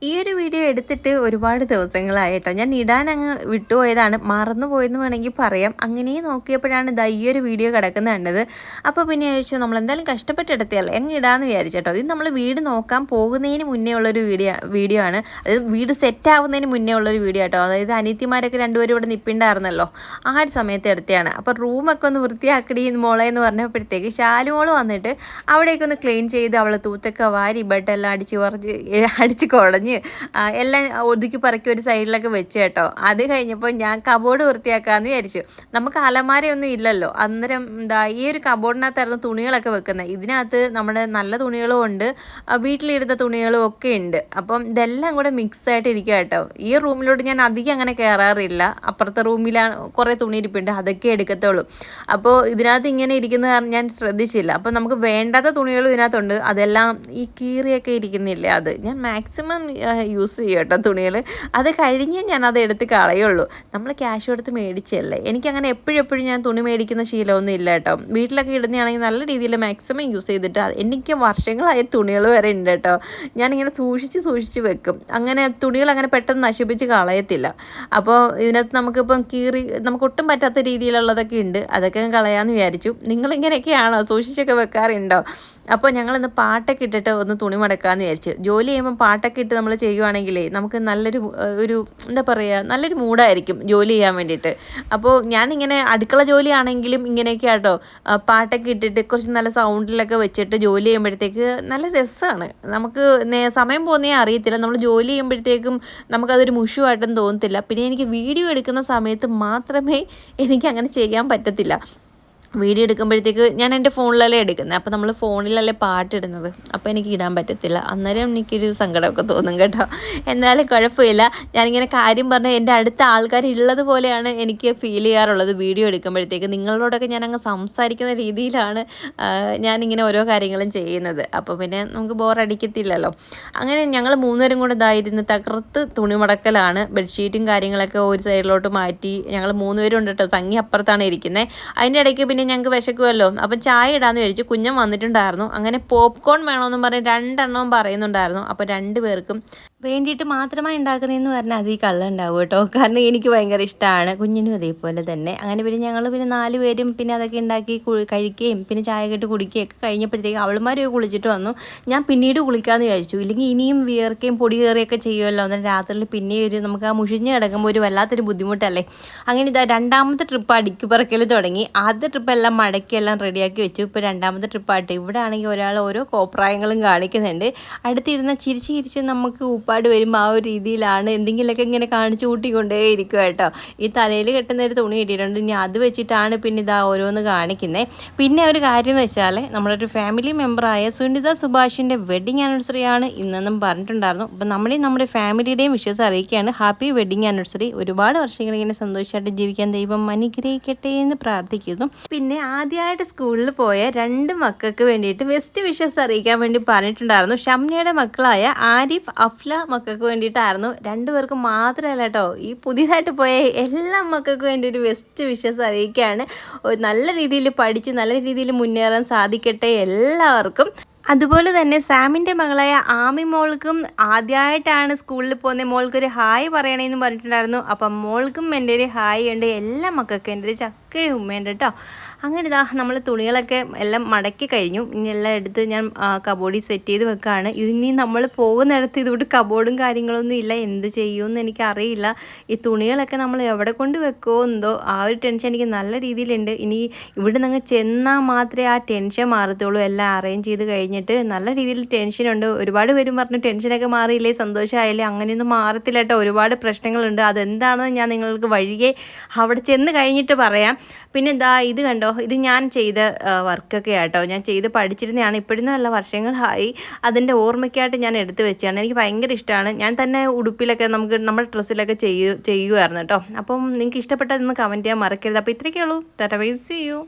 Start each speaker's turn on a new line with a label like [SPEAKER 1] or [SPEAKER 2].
[SPEAKER 1] ഈ ഒരു വീഡിയോ എടുത്തിട്ട് ഒരുപാട് ദിവസങ്ങളായിട്ടോ. ഞാൻ ഇടാനങ്ങ് വിട്ടുപോയതാണ്. മറന്നുപോയെന്ന് വേണമെങ്കിൽ പറയാം. അങ്ങനെ നോക്കിയപ്പോഴാണ് ദാ ഈ ഒരു വീഡിയോ കിടക്കുന്നത് കണ്ടത്. അപ്പോൾ പിന്നെ ചോദിച്ചു നമ്മളെന്തായാലും കഷ്ടപ്പെട്ടെടുത്തതല്ലേ അങ്ങ് ഇടാമെന്ന് വിചാരിച്ചേട്ടോ. ഇത് നമ്മൾ വീട് നോക്കാൻ പോകുന്നതിന് മുന്നേ ഉള്ളൊരു വീഡിയോ ആണ്. അത് വീട് സെറ്റ് ആവുന്നതിന് മുന്നേ ഉള്ളൊരു വീഡിയോ കേട്ടോ. അതായത് അനിയത്തിമാരൊക്കെ രണ്ടുപേരും ഇവിടെ നിൽപ്പുണ്ടായിരുന്നല്ലോ, ആ ഒരു സമയത്ത് എടുത്തതാണ്. അപ്പോൾ റൂമൊക്കെ ഒന്ന് വൃത്തിയാക്കടി മോളെ എന്ന് പറഞ്ഞപ്പോഴത്തേക്ക് ശാലുമോള് വന്നിട്ട് അവിടേക്ക് ഒന്ന് ക്ലീൻ ചെയ്ത് അവൾ തൂത്തൊക്കെ വാരി ബെഡെല്ലാം അടിച്ച് കുടഞ്ഞ് എല്ലാം ഒതുക്കി പറക്കി ഒരു സൈഡിലൊക്കെ വെച്ച് കേട്ടോ. അത് കഴിഞ്ഞപ്പോൾ ഞാൻ കബോർഡ് വൃത്തിയാക്കാമെന്ന് വിചാരിച്ചു. നമുക്ക് അലമാരയൊന്നും ഇല്ലല്ലോ അന്നേരം. എന്താ ഈ ഒരു കബോർഡിനകത്തായിരുന്നു തുണികളൊക്കെ വെക്കുന്നത്. ഇതിനകത്ത് നമ്മുടെ നല്ല തുണികളും ഉണ്ട്, വീട്ടിലിടുന്ന തുണികളും ഒക്കെ ഉണ്ട്. അപ്പം ഇതെല്ലാം കൂടെ മിക്സ് ആയിട്ട് ഇരിക്കുക കേട്ടോ. ഈ റൂമിലോട്ട് ഞാൻ അധികം അങ്ങനെ കയറാറില്ല. അപ്പുറത്തെ റൂമിലാണ് കുറേ തുണി ഇരിപ്പുണ്ട്, അതൊക്കെ എടുക്കത്തുള്ളൂ. അപ്പോൾ ഇതിനകത്ത് ഇങ്ങനെ ഇരിക്കുന്ന കാരണം ഞാൻ ശ്രദ്ധിച്ചില്ല. അപ്പോൾ നമുക്ക് വേണ്ടാത്ത തുണികളും ഇതിനകത്തുണ്ട്. അതെല്ലാം ഈ കീറിയൊക്കെ ഇരിക്കുന്നില്ല, അത് ഞാൻ മാക്സിമം യൂസ് ചെയ്യും കേട്ടോ തുണികൾ. അത് കഴിഞ്ഞ് ഞാൻ അത് എടുത്ത് കളയുള്ളൂ. നമ്മൾ ക്യാഷ് കൊടുത്ത് മേടിച്ചല്ലേ. എനിക്കങ്ങനെ എപ്പോഴും ഞാൻ തുണി മേടിക്കുന്ന ശീലമൊന്നും ഇല്ല കേട്ടോ. വീട്ടിലൊക്കെ ഇടുന്നതാണെങ്കിൽ നല്ല രീതിയിൽ മാക്സിമം യൂസ് ചെയ്തിട്ട് എനിക്ക് വർഷങ്ങളായ തുണികൾ വരെ ഉണ്ട് കേട്ടോ. ഞാനിങ്ങനെ സൂക്ഷിച്ച് വെക്കും. അങ്ങനെ തുണികൾ അങ്ങനെ പെട്ടെന്ന് നശിപ്പിച്ച് കളയത്തില്ല. അപ്പോൾ ഇതിനകത്ത് നമുക്കിപ്പം നമുക്ക് ഒട്ടും പറ്റാത്ത രീതിയിലുള്ളതൊക്കെ ഉണ്ട്, അതൊക്കെ കളയാമെന്ന് വിചാരിച്ചു. നിങ്ങളിങ്ങനെയൊക്കെയാണോ സൂക്ഷിച്ചൊക്കെ വെക്കാറുണ്ടോ? അപ്പോൾ ഞങ്ങളിന്ന് പാട്ടൊക്കെ ഇട്ടിട്ട് ഒന്ന് തുണി മടക്കാമെന്ന് വിചാരിച്ചു. ജോലി ചെയ്യുമ്പോൾ പാട്ടൊക്കെ ഇട്ട് നമ്മൾ ചെയ്യുവാണെങ്കിലേ നമുക്ക് നല്ലൊരു എന്താ പറയുക, നല്ലൊരു മൂഡായിരിക്കും ജോലി ചെയ്യാൻ വേണ്ടിയിട്ട്. അപ്പോൾ ഞാനിങ്ങനെ അടുക്കള ജോലിയാണെങ്കിലും ഇങ്ങനെയൊക്കെ ആട്ടോ, പാട്ടൊക്കെ ഇട്ടിട്ട് കുറച്ച് നല്ല സൗണ്ടിലൊക്കെ വെച്ചിട്ട് ജോലി ചെയ്യുമ്പോഴത്തേക്ക് നല്ല രസമാണ്. നമുക്ക് സമയം പോകുന്നേ അറിയത്തില്ല. നമ്മൾ ജോലി ചെയ്യുമ്പോഴത്തേക്കും നമുക്കതൊരു മുഷുവായിട്ടും തോന്നത്തില്ല. പിന്നെ എനിക്ക് വീഡിയോ എടുക്കുന്ന സമയത്ത് മാത്രമേ എനിക്കങ്ങനെ ചെയ്യാൻ പറ്റത്തില്ല. വീഡിയോ എടുക്കുമ്പോഴത്തേക്ക് ഞാൻ എൻ്റെ ഫോണിലല്ലേ എടുക്കുന്നത്. അപ്പോൾ നമ്മൾ ഫോണിലല്ലേ പാട്ടിടുന്നത്, അപ്പോൾ എനിക്ക് ഇടാൻ പറ്റത്തില്ല. അന്നേരം എനിക്കൊരു സങ്കടമൊക്കെ തോന്നും കേട്ടോ. എന്നാലും കുഴപ്പമില്ല. ഞാനിങ്ങനെ കാര്യം പറഞ്ഞാൽ എൻ്റെ അടുത്ത ആൾക്കാർ ഉള്ളത് പോലെയാണ് എനിക്ക് ഫീൽ ചെയ്യാറുള്ളത് വീഡിയോ എടുക്കുമ്പോഴത്തേക്ക്. നിങ്ങളോടൊക്കെ ഞാനങ്ങ് സംസാരിക്കുന്ന രീതിയിലാണ് ഞാനിങ്ങനെ ഓരോ കാര്യങ്ങളും ചെയ്യുന്നത്. അപ്പോൾ പിന്നെ നമുക്ക് ബോറടിക്കത്തില്ലല്ലോ. അങ്ങനെ ഞങ്ങൾ മൂന്നുപേരും കൂടെ ഇതായിരുന്നു തകർത്ത് തുണി മടക്കലാണ്. ബെഡ്ഷീറ്റും കാര്യങ്ങളൊക്കെ ഒരു സൈഡിലോട്ട് മാറ്റി ഞങ്ങൾ മൂന്നുപേരും ഉണ്ട് കേട്ടോ. സംഗി അപ്പുറത്താണ് ഇരിക്കുന്നത്. അതിൻ്റെ ഇടയ്ക്ക് പിന്നെ ഞങ്ങൾക്ക് വിശക്കുമല്ലോ, അപ്പം ചായ ഇടാമെന്ന് കഴിച്ചു. കുഞ്ഞൻ വന്നിട്ടുണ്ടായിരുന്നു. അങ്ങനെ പോപ്കോൺ വേണമെന്നും പറഞ്ഞ് 2 എണ്ണവും പറയുന്നുണ്ടായിരുന്നു. അപ്പോൾ 2 പേർക്കും വേണ്ടിയിട്ട് മാത്രമായി ഉണ്ടാക്കുന്നതെന്ന് പറഞ്ഞാൽ അത് ഈ കള്ളുണ്ടാവും കേട്ടോ. കാരണം എനിക്ക് ഭയങ്കര ഇഷ്ടമാണ്, കുഞ്ഞിനും അതേപോലെ തന്നെ. അങ്ങനെ പിന്നെ ഞങ്ങൾ 4 പേരും പിന്നെ അതൊക്കെ ഉണ്ടാക്കി കഴിക്കുകയും പിന്നെ ചായ കെട്ട് കുടിക്കുകയൊക്കെ കഴിഞ്ഞപ്പോഴത്തേക്ക് അവളുമാരൊക്കെ കുളിച്ചിട്ട് വന്നു. ഞാൻ പിന്നീട് കുളിക്കാമെന്ന് വിചാരിച്ചു. ഇല്ലെങ്കിൽ ഇനിയും വിയർക്കുകയും പൊടി കയറിയൊക്കെ ചെയ്യുമല്ലോ. അന്നേരം രാത്രിയിൽ പിന്നെ നമുക്ക് ആ മുഷിഞ്ഞ് കിടക്കുമ്പോൾ ഒരു വല്ലാത്തൊരു ബുദ്ധിമുട്ടല്ലേ. അങ്ങനെ ഇതാ 2ാമത്തെ ട്രിപ്പ് അടുക്കി പറക്കൽ തുടങ്ങി. ആദ്യത്തെ ട്രിപ്പ് എല്ലാം മടക്കിയെല്ലാം റെഡിയാക്കി വെച്ചു. ഇപ്പോൾ 2ാമത്തെ ട്രിപ്പായിട്ട് ഇവിടെ ആണെങ്കിൽ ഒരാൾ ഓരോ കോപ്രായങ്ങളും കാണിക്കുന്നുണ്ട്. അടുത്തിരുന്ന ചിരിച്ച് നമുക്ക് ഉപ്പാട് വരുമ്പോൾ ആ ഒരു രീതിയിലാണ് എന്തെങ്കിലുമൊക്കെ ഇങ്ങനെ കാണിച്ചു കൂട്ടിക്കൊണ്ടേ ഇരിക്കുക കേട്ടോ. ഈ തലയിൽ കെട്ടുന്ന ഒരു തുണി കിട്ടിയിട്ടുണ്ട്. ഇനി അത് വെച്ചിട്ടാണ് പിന്നെ ഇതാ ഓരോന്ന് കാണിക്കുന്നത്. പിന്നെ ഒരു കാര്യം എന്ന് വെച്ചാൽ നമ്മുടെ ഒരു ഫാമിലി മെമ്പറായ സുനിത സുഭാഷിൻ്റെ വെഡിങ് ആനിവേഴ്സറി ആണ് ഇന്നെന്നും പറഞ്ഞിട്ടുണ്ടായിരുന്നു. അപ്പം നമ്മുടെ ഫാമിലിയുടെയും വിഷസ് അറിയിക്കുകയാണ്. Happy wedding anniversary. ഒരുപാട് വർഷങ്ങൾ ഇങ്ങനെ സന്തോഷമായിട്ട് ജീവിക്കാൻ ദൈവം അനുഗ്രഹിക്കട്ടെ എന്ന് പ്രാർത്ഥിക്കുന്നു. പിന്നെ ആദ്യമായിട്ട് സ്കൂളിൽ പോയ 2 മക്കൾക്ക് വേണ്ടിയിട്ട് ബെസ്റ്റ് വിഷസ് അറിയിക്കാൻ വേണ്ടി പറഞ്ഞിട്ടുണ്ടായിരുന്നു. ഷംനയുടെ മക്കളായ ആരിഫ് അഫ്ല മക്കൾക്ക് വേണ്ടിയിട്ടായിരുന്നു. 2 പേർക്ക് മാത്രമല്ല കേട്ടോ, ഈ പുതിയതായിട്ട് പോയ എല്ലാ മക്കൾക്കും വേണ്ടി ഒരു ബെസ്റ്റ് വിഷസ് അറിയിക്കുകയാണ്. നല്ല രീതിയിൽ പഠിച്ച് നല്ല രീതിയിൽ മുന്നേറാൻ സാധിക്കട്ടെ എല്ലാവർക്കും. അതുപോലെ തന്നെ സാമിൻ്റെ മകളായ ആമി മോൾക്കും ആദ്യമായിട്ടാണ് സ്കൂളിൽ പോകുന്നത്. മോൾക്കൊരു ഹായ് പറയണമെന്ന് പറഞ്ഞിട്ടുണ്ടായിരുന്നു. അപ്പം മോൾക്കും എൻ്റെ ഒരു ഹായ് ഉണ്ട്. എല്ലാ മക്കൾക്കും എൻ്റെ ഒരു ചക്കര ഉമ്മയുണ്ട് കേട്ടോ. അങ്ങനെ ഇതാ നമ്മൾ തുണികളൊക്കെ എല്ലാം മടക്കി കഴിഞ്ഞു. ഇനി എല്ലാം എടുത്ത് ഞാൻ കബോർഡിൽ സെറ്റ് ചെയ്ത് വെക്കുകയാണ്. ഇനി നമ്മൾ പോകുന്നിടത്ത് ഇതുകൊണ്ട് കബോർഡും കാര്യങ്ങളൊന്നും ഇല്ല. എന്ത് ചെയ്യുമെന്ന് എനിക്കറിയില്ല. ഈ തുണികളൊക്കെ നമ്മൾ എവിടെ കൊണ്ട് വെക്കുമോ എന്തോ, ആ ഒരു ടെൻഷൻ എനിക്ക് നല്ല രീതിയിലുണ്ട്. ഇനി ഇവിടെ നിന്ന് ചെന്നാൽ മാത്രമേ ആ ടെൻഷൻ മാറത്തുള്ളൂ. എല്ലാം അറേഞ്ച് ചെയ്ത് കഴിഞ്ഞിട്ട് നല്ല രീതിയിൽ ടെൻഷനുണ്ട്. ഒരുപാട് പേരും പറഞ്ഞു ടെൻഷനൊക്കെ മാറിയില്ലേ, സന്തോഷമായില്ലേ. അങ്ങനെയൊന്നും മാറത്തില്ല കേട്ടോ. ഒരുപാട് പ്രശ്നങ്ങളുണ്ട്. അതെന്താണെന്ന് ഞാൻ നിങ്ങൾക്ക് വഴിയെ അവിടെ ചെന്ന് കഴിഞ്ഞിട്ട് പറയാം. പിന്നെ എന്താ ഇത് കണ്ടോ, ഇത് ഞാൻ ചെയ്ത വർക്കൊക്കെ ആട്ടോ. ഞാൻ ചെയ്ത് പഠിച്ചിരുന്നതാണ്. ഇപ്പോഴൊന്നും നല്ല വർഷങ്ങളായി. അതിൻ്റെ ഓർമ്മയ്ക്കായിട്ട് ഞാൻ എടുത്ത് വെച്ചാണ്. എനിക്ക് ഭയങ്കര ഇഷ്ടമാണ്. ഞാൻ തന്നെ ഉടുപ്പിലൊക്കെ നമ്മുടെ ഡ്രസ്സിലൊക്കെ ചെയ്യുമായിരുന്നു കേട്ടോ. അപ്പം നിങ്ങൾക്ക് ഇഷ്ടപ്പെട്ടതെന്ന് കമൻറ്റ് ചെയ്യാൻ മറക്കരുത്. അപ്പോൾ ഇത്രയൊക്കെ ഉള്ളൂ. Tata bye, see U.